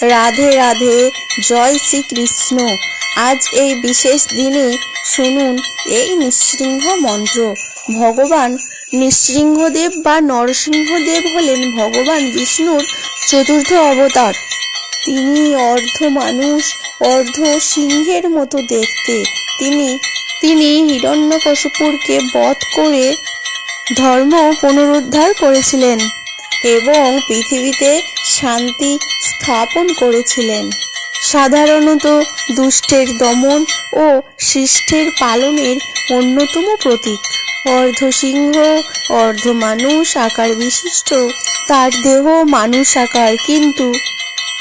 রাধে রাধে, জয় শ্রীকৃষ্ণ। আজ এই বিশেষ দিনে শুনুন এই নৃসিংহ মন্ত্র। ভগবান নৃসিংহদেব বা নরসিংহদেব হলেন ভগবান বিষ্ণুর চতুর্থ অবতার। তিনি অর্ধ মানুষ অর্ধ সিংহের মতো দেখতে। তিনি হিরণ্যকশিপুরকে বধ করে ধর্ম পুনরুদ্ধার করেছিলেন এবং পৃথিবীতে শান্তি স্থাপন করেছিলেন। সাধারণত দুষ্টের দমন ও শিষ্টের পালনের অন্যতম প্রতীক। অর্ধ সিংহ অর্ধ মানুষ আকার বিশিষ্ট তার দেহ মানুষ আকার, কিন্তু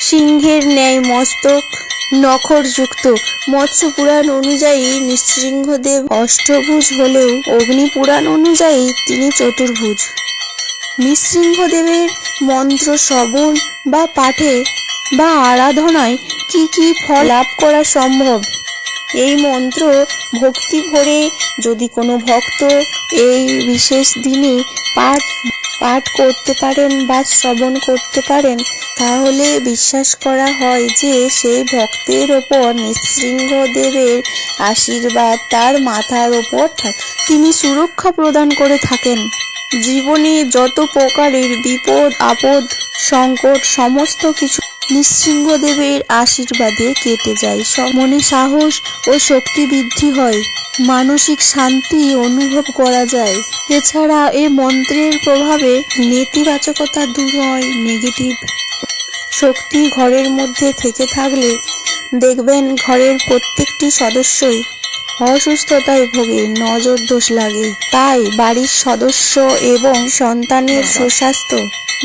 সিংহের ন্যায় মস্তক, নখরযুক্ত। মৎস্য পুরাণ অনুযায়ী নৃসিংহদেব অষ্টভুজ হলেও অগ্নিপুরাণ অনুযায়ী তিনি চতুর্ভুজ। নৃসিংহদেবের মন্ত্র শ্রবণ বা পাঠে বা আরাধনায় কি কি ফল লাভ করা সম্ভব? এই মন্ত্র ভক্তি ভরে যদি কোনো ভক্ত এই বিশেষ দিনে পাঠ করতে পারেন বা শ্রবণ করতে পারেন, তাহলে বিশ্বাস করা হয় যে সেই ভক্তের ওপর নৃসিংহদেবের আশীর্বাদ তার মাথার ওপর থাকে। তিনি সুরক্ষা প্রদান করে থাকেন। জীবনে যত প্রকারের বিপদ আপদ সংকট সমস্ত কিছু নৃসিংহদেবের আশীর্বাদে কেটে যায়। মনে সাহস ও শক্তি বৃদ্ধি হয়, মানসিক শান্তি অনুভব করা যায়। এছাড়া এই মন্ত্রের প্রভাবে নেতিবাচকতা দূর হয়। নেগেটিভ শক্তি ঘরের মধ্যে থেকে থাকলে দেখবেন ঘরের প্রত্যেকটি সদস্যই অসুস্থতায় ভোগে, নজর দোষ লাগে। তাই বাড়ির সদস্য এবং সন্তানের সুস্বাস্থ্য,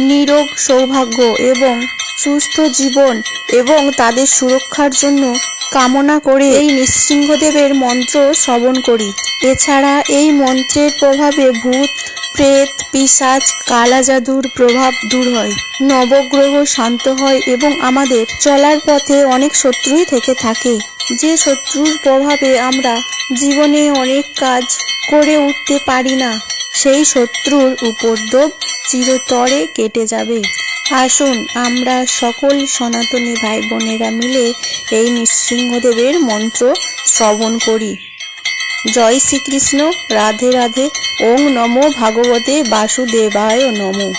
নিরোগ সৌভাগ্য এবং সুস্থ জীবন এবং তাদের সুরক্ষার জন্য কামনা করে এই নৃসিংহদেবের মন্ত্র শ্রবণ করি। এছাড়া এই মন্ত্রের প্রভাবে ভূত প্রেত পিশাচ কালা জাদুর প্রভাব দূর হয়, নবগ্রহ শান্ত হয় এবং আমাদের চলার পথে অনেক শত্রুই থেকে থাকে। যে শত্রুর প্রভাবে আমরা জীবনে অনেক কাজ করে উঠতে পারি না, সেই শত্রুর উপদ্রব চিরতরে কেটে যাবে। আসুন আমরা সকল সনাতনী ভাই বোনেরা মিলে এই নৃসিংহদেবের মন্ত্র শ্রবণ করি। জয় শ্রীকৃষ্ণ। রাধে রাধে। ওং নমো ভাগবতে বাসুদেবায় নমো।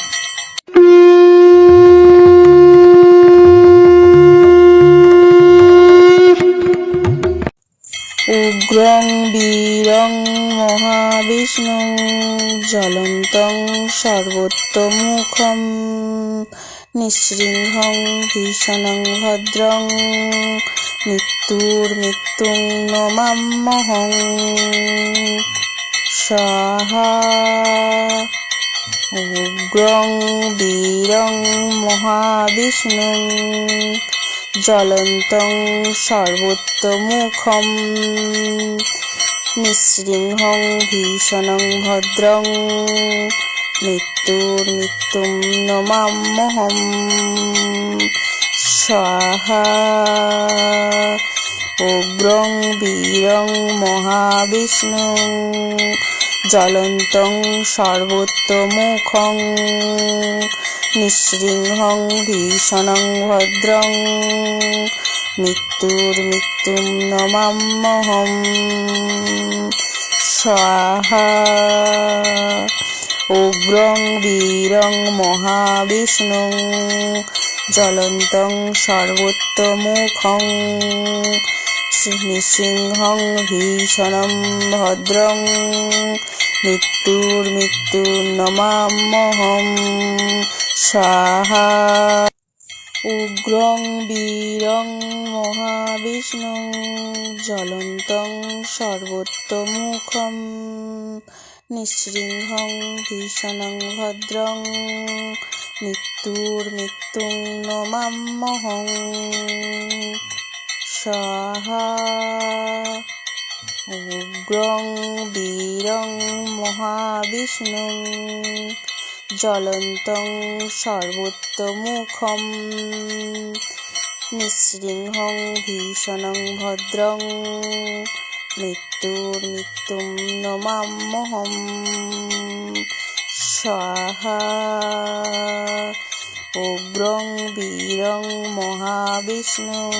উগ্রং বীরং মহাবিষ্ণুং জ্বলন্तं সর্বোত্তমুখম নৃসিংহং ভীষণং ভদ্রং মৃত্যুর্মৃত্যুং নমাম্যহং স্বাহা। উগ্রং বীরং মহাবিষ্ণুং জ্বলন্तं সর্বোত্তমুখম নৃসিংহং ভীষণং ভদ্রং মৃত্যুর্মৃত্যুং নমাম্যহং স্বাহা। উগ্রং বীরং মহাবিষ্ণুং জ্বলন্तं সর্বোত্তমুখং নৃসিংহং ভীষণং ভদ্রং মৃত্যুর্মৃত্যুং নমাম্যহং স্বাহা। উগ্রং বীরং মহাবিষ্ণুং জ্বলন্तं সর্বোত্তমুখং নৃসিংহং ভীষণং ভদ্রং মৃত্যুর্মৃত্যুং নমাম্যহং স্বাহা। উগ্রং বীরং মহাবিষ্ণুং জ্বলন্तं সর্বোত্তমুখম নৃসিংহং ভীষণং ভদ্রং মৃত্যুর্মৃত্যুং নমাম্যহং স্বাহা। উগ্রং বীরং মহাবিষ্ণুং জ্বলন্तं সর্বোত্তমুখম নৃসিংহং ভীষণং ভদ্রং মৃত্যুর্মৃত্যুং নমাম্যহং স্বাহা। উগ্রং বীরং মহাবিষ্ণুং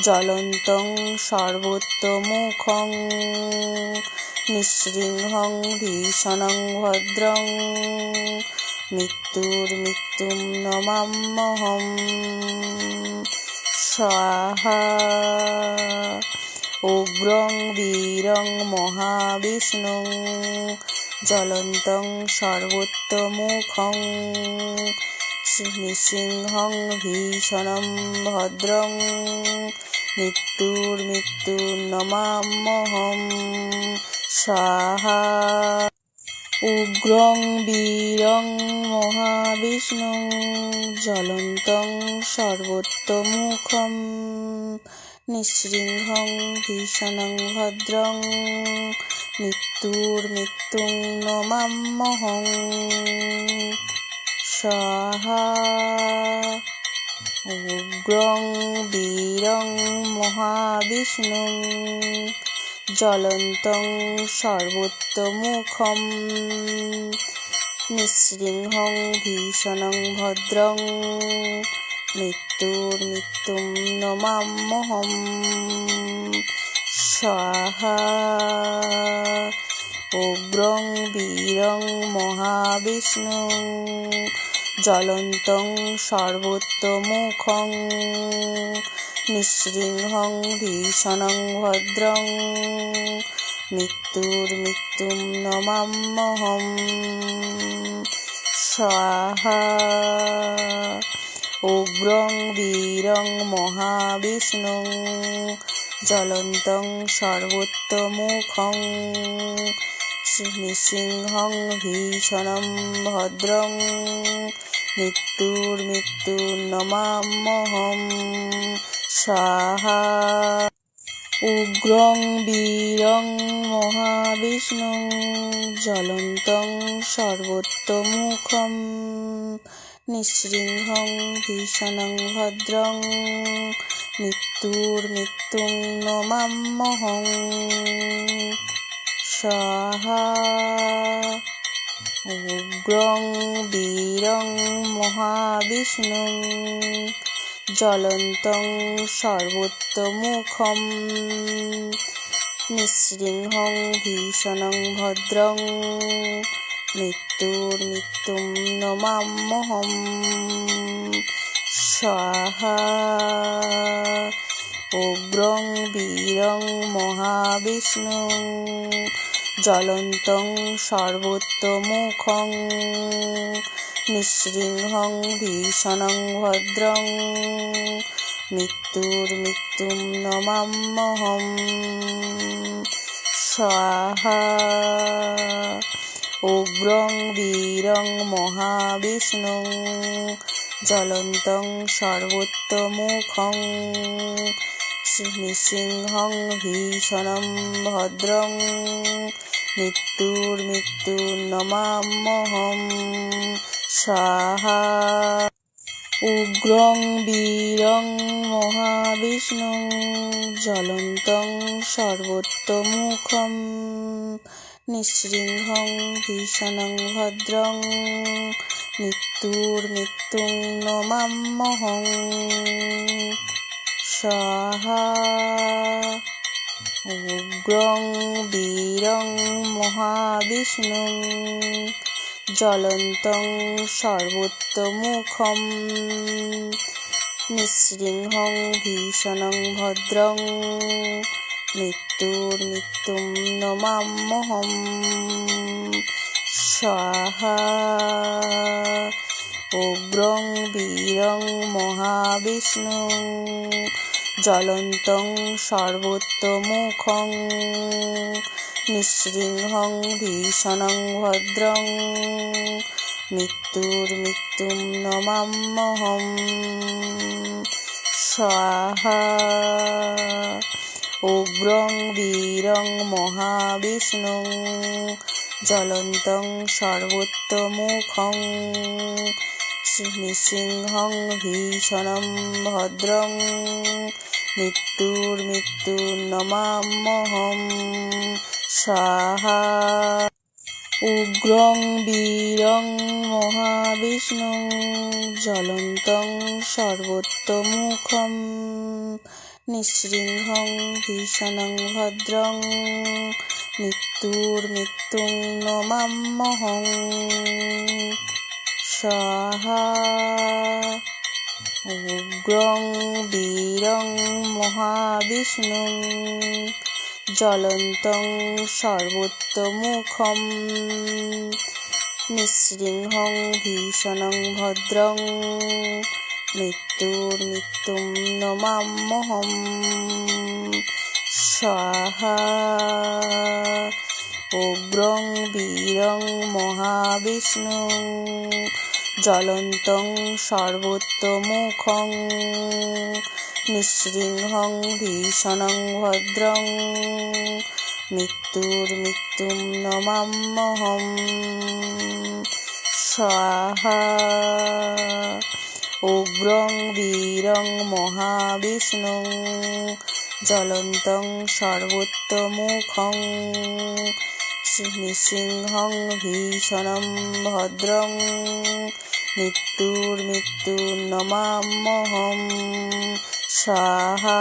জ্বলন্तं সর্বোত্তমুখং নিঃসৃংহং ভীষণং ভদ্রং মৃত্যুর্মৃত্যুং নমাম্যহম স্বাহা। উগ্রং বীরং মহাবিষ্ণুং জ্বলন্तं সর্বোত্তমুখং নৃসিংহং ভীষণং ভদ্রং মৃত্যুর্মৃত্যুর্নমাম্যহম স্বাহা। উগ্রং বীরং মহাবিষ্ণুং জ্বলন্तं সর্বোত্তমুখং নৃসিংহং ভীষণং ভদ্রং মৃত্যুর্মৃত্যুং নমাম্যহম স্বাহা। উগ্রং বীরং মহাবিষ্ণুং জ্বলন্तं সর্বোত্তমুখং নৃসিংহং ভীষণং ভদ্রং মৃত্যুর্মৃত্যুং নমাম্যহম স্বাহা। উগ্রং বীরং মহাবিষ্ণুং জ্বলন্तं সর্বোত্তমুখং নৃসিংহং ভীষণং ভদ্রং মৃত্যুর্মৃত্যুং নমাম্যহম স্বাহা। উগ্রং বীরং মহাবিষ্ণুং জ্বলন্तं সর্বোত্তমুখং নৃসিংহং ভীষণং ভদ্রং মৃত্যুর্মৃত্যুং নমাম্যহম স্বাহা। উগ্রং বীরং মহাবিষ্ণুং জ্বলন্तं সর্বোত্তমুখং নৃসিংহং ভীষণং ভদ্রং মৃত্যুর্মৃত্যুং নমাম্যহম স্বাহা। উগ্রং বীরং মহাবিষ্ণুং জ্বলন্तं সর্বোত্তমুখং নৃসিংহং ভীষণং ভদ্রং মৃত্যুর্মৃত্যুং নমাম্যহম স্বাহা। উগ্রং বীরং মহাবিষ্ণুং জ্বলন্तं সর্বোত্তমুখং নৃসিংহং ভীষণং ভদ্রং মৃত্যুর্মৃত্যুং নমাম্যহম স্বাহা। উগ্রং বীরং মহাবিষ্ণুং জ্বলন্तं সর্বোত্তমুখং নৃসিংহং ভীষণং ভদ্রং মৃত্যুর্মৃত্যুং নমাম্যহম স্বাহা। উগ্রং বীরং মহাবিষ্ণুং জ্বলন্तं সর্বোত্তমুখং নৃসিংহং ভীষণং ভদ্রং মৃত্যুর্মৃত্যুং নমাম্যহম স্বাহা। উগ্রং বীরং মহাবিষ্ণুং জ্বলন্तं সর্বোত্তমুখং নৃসিংহং ভীষণং ভদ্রং মৃত্যুর্মৃত্যুং নমাম্যহম স্বাহা। উগ্রং বীরং মহাবিষ্ণুং জ্বলন্तं সর্বোত্তমুখং নৃসিংহং ভীষণং ভদ্রং মৃত্যুর্মৃত্যুং নমাম্যহম স্বাহা। উগ্রং বীরং মহাবিষ্ণুং জ্বলন্तं সর্বোত্তমুখং নৃসিংহং ভীষণং ভদ্রং মৃত্যুর্মৃত্যুং নমাম্যহম স্বাহা। উগ্রং বীরং মহাবিষ্ণুং জ্বলন্तं সর্বোত্তমুখম নিঃসৃংহং ভীষণং ভদ্রং মৃত্যুর্মৃত্যুং নমাম্যহং স্বাহা। উগ্রং বীরং মহাবিষ্ণুং জ্বলন্तं সর্বোত্তমুখম নিঃসৃংহং ভীষণং ভদ্রং মৃত্যুর্মৃত্যুং নমাম্যহং স্বাহা। উগ্রং বীরং মহাবিষ্ণুং জ্বলন্तं সর্বোত্তমুখং নিঃসৃংহং ভীষণং ভদ্রং মৃত্যুর্মৃত্যুং নমাম্যহং স্বাহা। উগ্রং বীরং মহাবিষ্ণুং জ্বলন্तं সর্বোত্তমুখং নিঃসৃংহং ভীষণং ভদ্রং মৃত্যুর্মৃত্যুং নমাম্যহং স্বাহা।